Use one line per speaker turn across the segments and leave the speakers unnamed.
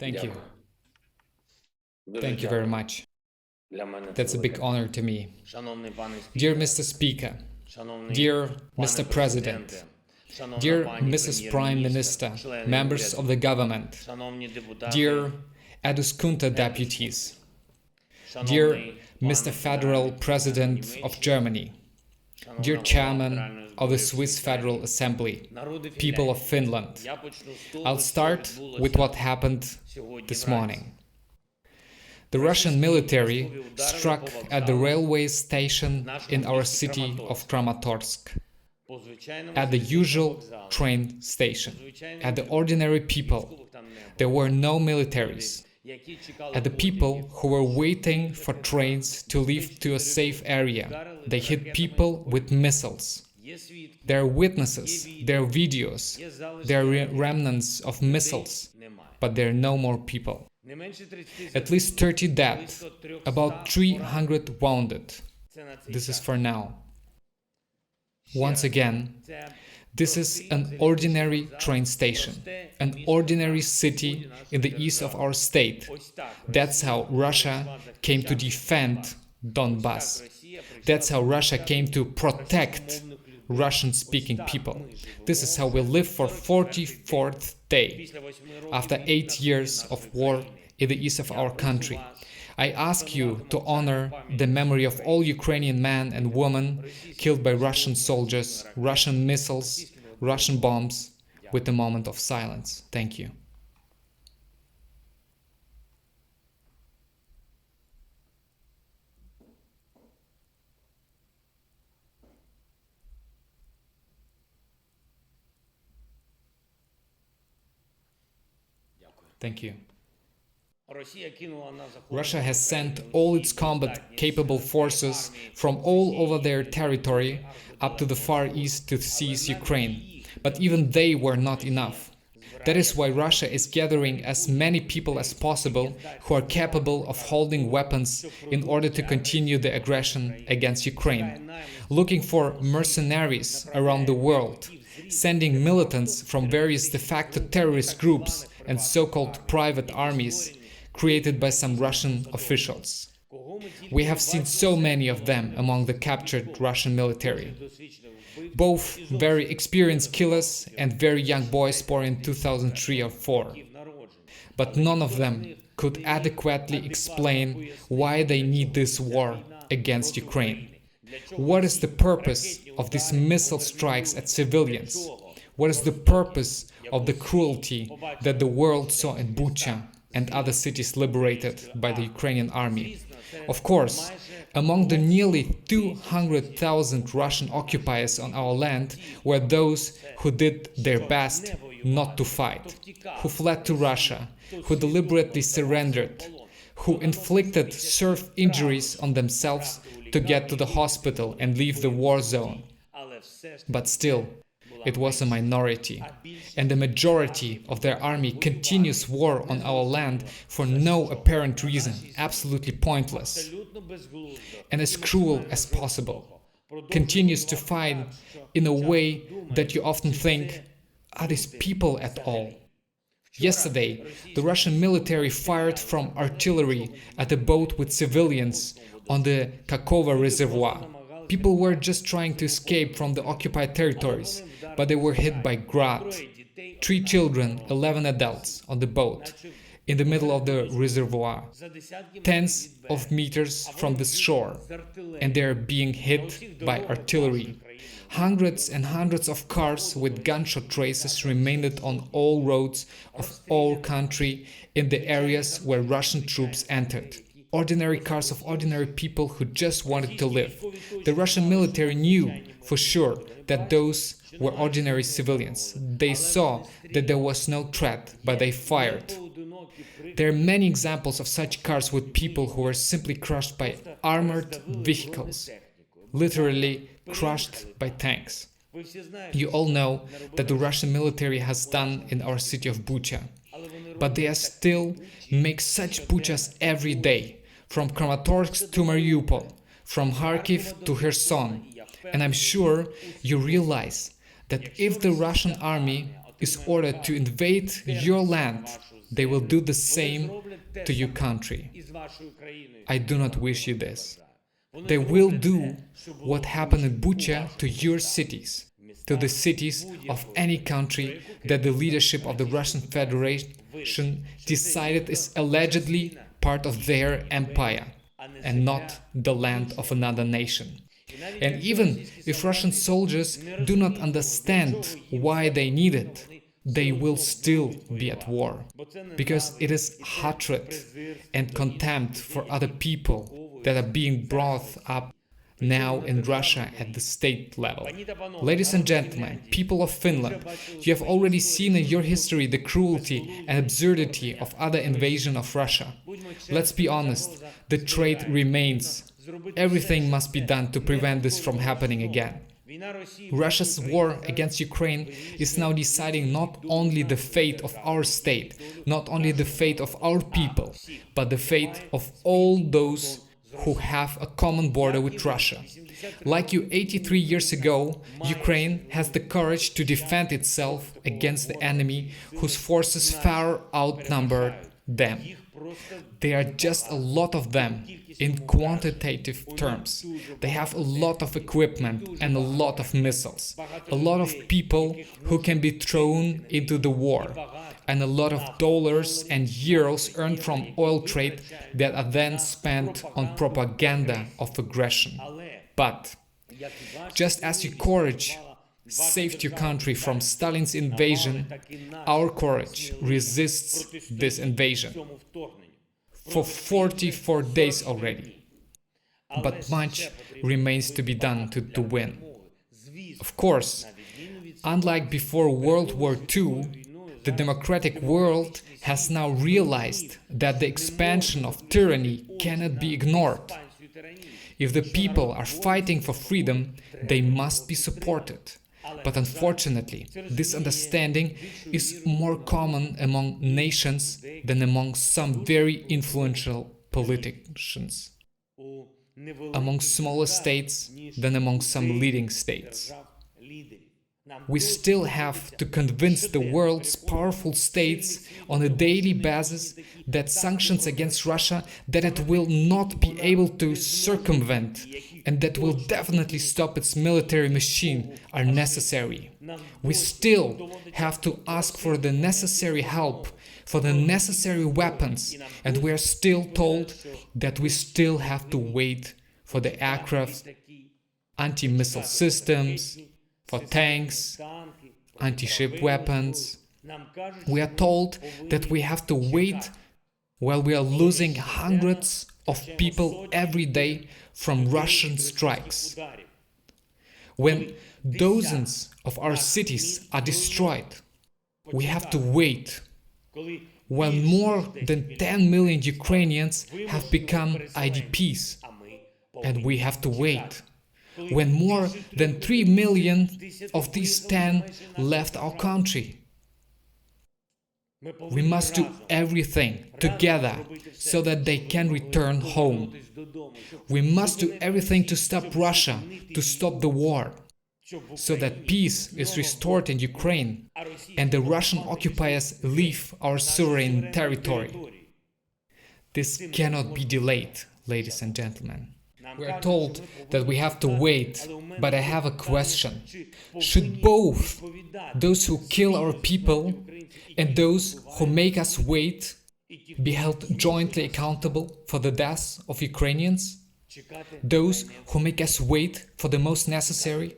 Thank you.
Дуже
Thank you very much.
Для мене
That's
це
a big honor to me.
Шановний пане
Dear Mr. Speaker,
шановний
dear
пане
Mr.
президенте,
President,
шановна
dear
пані
Mrs. Prime
прем'єр-міністр,
Minister,
члени
members
уряду,
of the government,
шановні депутати,
dear Eduskunta deputies,
шановний
dear
пане
Mr. Federal President of Germany, dear Chairman of the Swiss Federal Assembly,
народи
people of Finland.
Я почну з того,
I'll
що
start
відбулося
with what happened
сьогодні
this
вранці.
morning. The Russian military struck at the railway station in our city of Kramatorsk,
По звичайному
at the usual
вокзалу,
train station,
звичайному
at the ordinary people.
військових там не було.
There were no militaries.
Які чекали
At the people who were waiting for trains to leave to a safe area, they hit people with missiles.
Є свідки,
There are witnesses, there are videos,
є залишки,
there are remnants of missiles,
немає.
but there are no more people.
Не менше 30
At least 30 dead,
близько 300
about 300 wounded.
Це на цей
This is
час.
for now. Once again,
Це
this is an ordinary train station, an ordinary city in the east of our state.
ось так.
That's how Russia came to defend Donbass.
Росія прийшла
That's how Russia came to protect Russian-speaking people. This is how we live for 44th day,
після 8 років
after 8 years of war in the east of our country. I ask you to honor the memory of all Ukrainian men and women killed by Russian soldiers, Russian missiles, Russian bombs, with a moment of silence. Thank you. Thank you.
Росія кинула на захоплення
Russia has sent all its combat-capable forces from all over their territory up to the Far East to seize Ukraine, but even they were not enough. That is why Russia is gathering as many people as possible who are capable of holding weapons in order to continue the aggression against Ukraine, looking for mercenaries around the world, sending militants from various de facto terrorist groups and so-called private armies created by some Russian officials. We have seen so many of them among the captured Russian military. Both very experienced killers and very young boys born in 2003 or 4. But none of them could adequately explain why they need this war against Ukraine. What is the purpose of these missile strikes at civilians? What is the purpose of the cruelty that the world saw in Bucha and other cities liberated by the Ukrainian army? Of course, among the nearly 200,000 Russian occupiers on our land were those who did their best not to fight, who fled to Russia, who deliberately surrendered, who inflicted serf injuries on themselves to get to the hospital and leave the war zone. But still, it was a minority, and the majority of their army continues war on our land for no apparent reason, absolutely pointless, and as cruel as possible, continues to fight in a way that you often think, are these people at all? Yesterday, the Russian military fired from artillery at a boat with civilians on the Kakova reservoir. People were just trying to escape from the occupied territories, but they were hit by grad. 3 children, 11 adults on the boat, in the middle of the reservoir, tens of meters from the shore, and they are being hit by artillery. Hundreds and hundreds of cars with gunshot traces remained on all roads of all country in the areas where Russian troops entered. Ordinary cars of ordinary people who just wanted to live. The Russian military knew for sure that those were ordinary civilians. They saw that there was no threat, but they fired. There are many examples of such cars with people who were simply crushed by armored vehicles, literally crushed by tanks. You all know that the Russian military has done in our city of Bucha, but they are still make such Buchas every day, from Kramatorsk to Mariupol, from Kharkiv to Kherson, and I'm sure you realize that if the Russian army is ordered to invade your land, they will do the same to your country. I do not wish you this. They will do what happened in Bucha to your cities, to the cities of any country that the leadership of the Russian Federation decided is allegedly part of their empire and not the land of another nation. And even if Russian soldiers do not understand why they need it, they will still be at war, because it is hatred and contempt for other people that are being brought up now in Russia at the state level. Ladies and gentlemen, people of Finland, you have already seen in your history the cruelty and absurdity of other invasion of Russia. Let's be honest, the threat remains. Everything must be done to prevent this from happening again. Russia's war against Ukraine is now deciding not only the fate of our state, not only the fate of our people, but the fate of all those who have a common border with Russia. Like you 83 years ago, Ukraine has the courage to defend itself against the enemy whose forces far outnumber them. There are just a lot of them in quantitative terms. They have a lot of equipment and a lot of missiles, a lot of people who can be thrown into the war, and a lot of dollars and euros earned from oil trade that are then spent on propaganda of aggression. But just as your courage saved your country from Stalin's invasion, our courage resists this invasion for 44 days already. But much remains to be done to win. Of course, unlike before World War II, the democratic world has now realized that the expansion of tyranny cannot be ignored. If the people are fighting for freedom, they must be supported. But unfortunately, this understanding is more common among nations than among some very influential politicians, among smaller states than among some leading states. We still have to convince the world's powerful states on a daily basis that sanctions against Russia, that it will not be able to circumvent and that will definitely stop its military machine, are necessary. We still have to ask for the necessary help, for the necessary weapons, and we are still told that we still have to wait for the aircraft, anti-missile systems, for tanks, anti-ship weapons. We are told that we have to wait while we are losing hundreds of people every day from Russian strikes. When dozens of our cities are destroyed, we have to wait while more than 10 million Ukrainians have become IDPs, and we have to wait when more than 3 million of these 10 left our country. We must do everything together so that they can return home. We must do everything to stop Russia, to stop the war, so that peace is restored in Ukraine and the Russian occupiers leave our sovereign territory. This cannot be delayed, ladies and gentlemen. We are told that we have to wait, but I have a question. Should both those who kill our people and those who make us wait be held jointly accountable for the deaths of Ukrainians? Those who make us wait for the most necessary,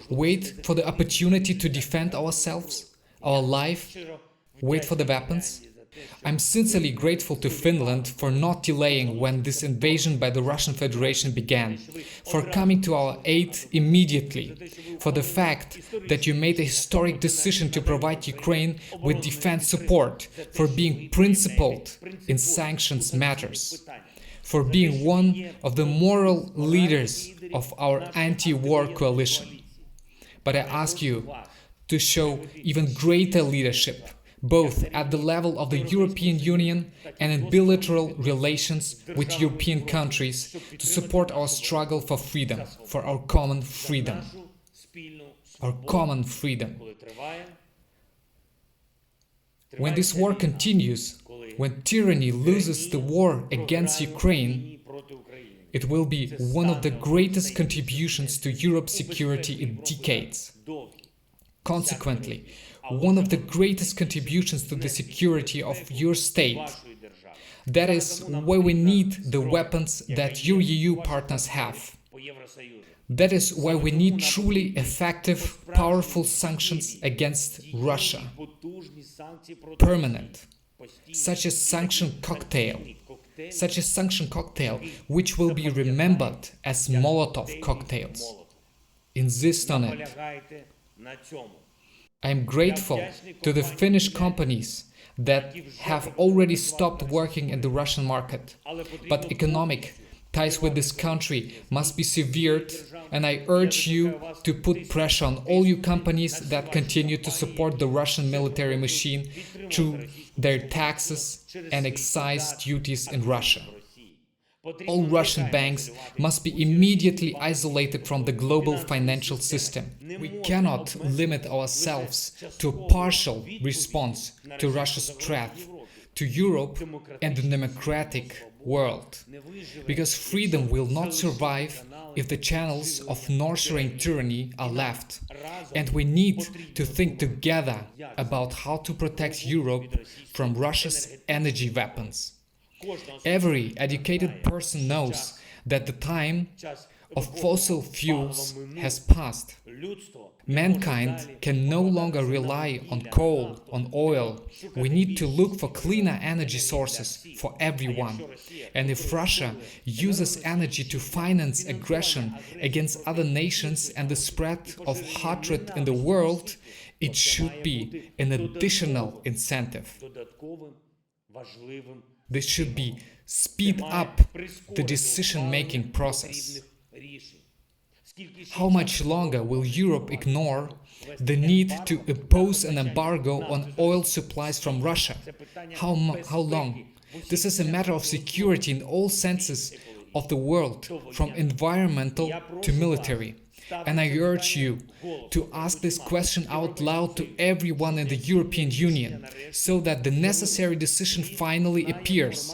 wait for the opportunity to defend ourselves, our life, wait for the weapons? I'm sincerely grateful to Finland for not delaying when this invasion by the Russian Federation began, for coming to our aid immediately, for the fact that you made a historic decision to provide Ukraine with defense support, for being principled in sanctions matters, for being one of the moral leaders of our anti-war coalition. But I ask you to show even greater leadership, both at the level of the European Union and in bilateral relations with European countries, to support our struggle for freedom, for our common freedom. Our common freedom. When this war continues, when tyranny loses the war against Ukraine, it will be one of the greatest contributions to Europe's security in decades. Consequently, one of the greatest contributions to the security of your state. That is why we need the weapons that your EU partners have. That is why we need truly effective, powerful sanctions against Russia. Permanent. Such a sanction cocktail. Which will be remembered as Molotov cocktails. Insist on it. I am grateful to the Finnish companies that have already stopped working in the Russian market. But economic ties with this country must be severed, and I urge you to put pressure on all you companies that continue to support the Russian military machine through their taxes and excise duties in Russia. All Russian banks must be immediately isolated from the global financial system. We cannot limit ourselves to a partial response to Russia's threat to Europe and the democratic world, because freedom will not survive if the channels of nurturing tyranny are left, and we need to think together about how to protect Europe from Russia's energy weapons. Every educated person knows that the time of fossil fuels has passed. Mankind can no longer rely on coal, on oil. We need to look for cleaner energy sources for everyone. And if Russia uses energy to finance aggression against other nations and the spread of hatred in the world, it should be an additional incentive. This should be speed up the decision-making process. How much longer will Europe ignore the need to impose an embargo on oil supplies from Russia? How long? This is a matter of security in all senses of the word, from environmental to military. And I urge you to ask this question out loud to everyone in the European Union, so that the necessary decision finally appears.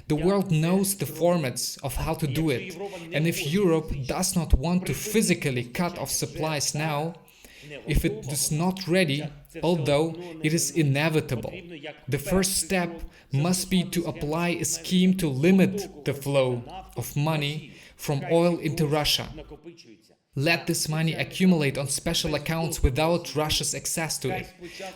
The world knows the formats of how to do it, and if Europe does not want to physically cut off supplies now, if it is not ready, although it is inevitable, the first step must be to apply a scheme to limit the flow of money from oil into Russia. Let this money accumulate on special accounts without Russia's access to it.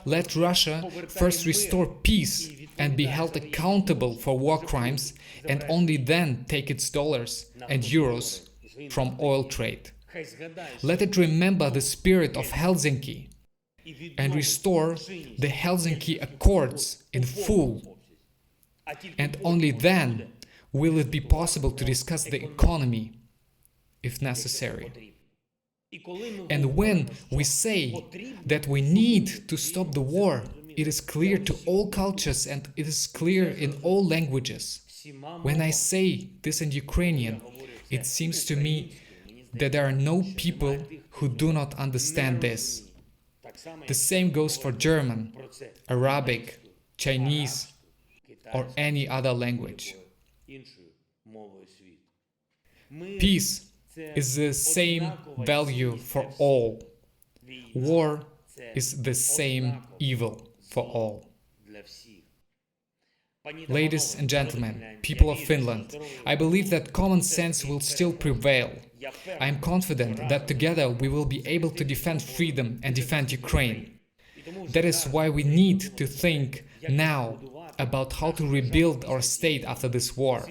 Let Russia first restore peace and be held accountable for war crimes, and only then take its dollars and euros from oil trade. Let it remember the spirit of Helsinki and restore the Helsinki Accords in full. And only then will it be possible to discuss the economy, if necessary. And when we say that we need to stop the war, it is clear to all cultures and it is clear in all languages. When I say this in Ukrainian, it seems to me that there are no people who do not understand this. The same goes for German, Arabic, Chinese, or any other language. Peace is the same value for all. War is the same evil for all. Ladies and gentlemen, people of Finland, I believe that common sense will still prevail. I am confident that together we will be able to defend freedom and defend Ukraine. That is why we need to think now about how to rebuild our state after this war.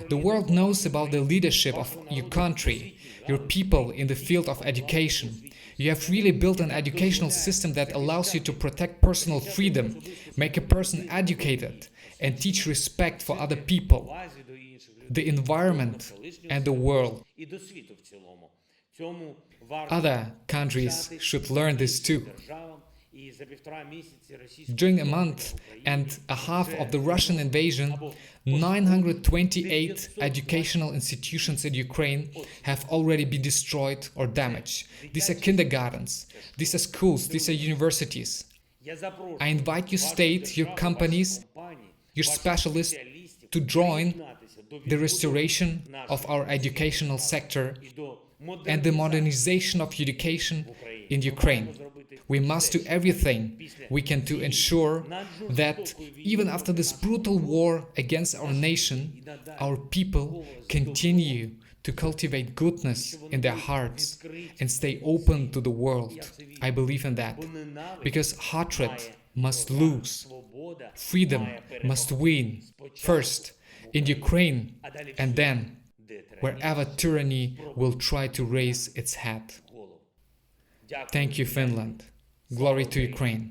The world knows about the leadership of your country, your people in the field of education. You have really built an educational system that allows you to protect personal freedom, make a person educated, and teach respect for other people, the environment, and the world. Other countries should learn this too. During a month and a half of the Russian invasion, 928 educational institutions in Ukraine have already been destroyed or damaged. These are kindergartens, these are schools, these are universities.
Я запрошую
I invite you,
вашу
state, your
державу, ваші
companies,
компанії,
your
ваших
specialists
спеціалістів
to join
приєднатися до
the
відбудови
restoration
нашої
of our educational sector
і до
and the
модернізації
modernization of education
в Україні.
in
Ми
Ukraine.
маємо зробити
We must do
все,
everything
після
we can to
цієї
ensure that
наджорстокої війни
even after this
проти
brutal
нашого
war against our nation, our people continue to cultivate goodness in their hearts and stay open to the world. I believe in that. Because hatred must lose.
свобода
Freedom
має
must
перемогти.
win.
Спочатку
First in Ukraine
а далі
and
всюди,
then
де тиранія
wherever tyranny will try to raise its head.
голову. Дякую.
Thank you, Finland. Glory to Ukraine.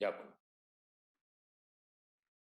Дякую.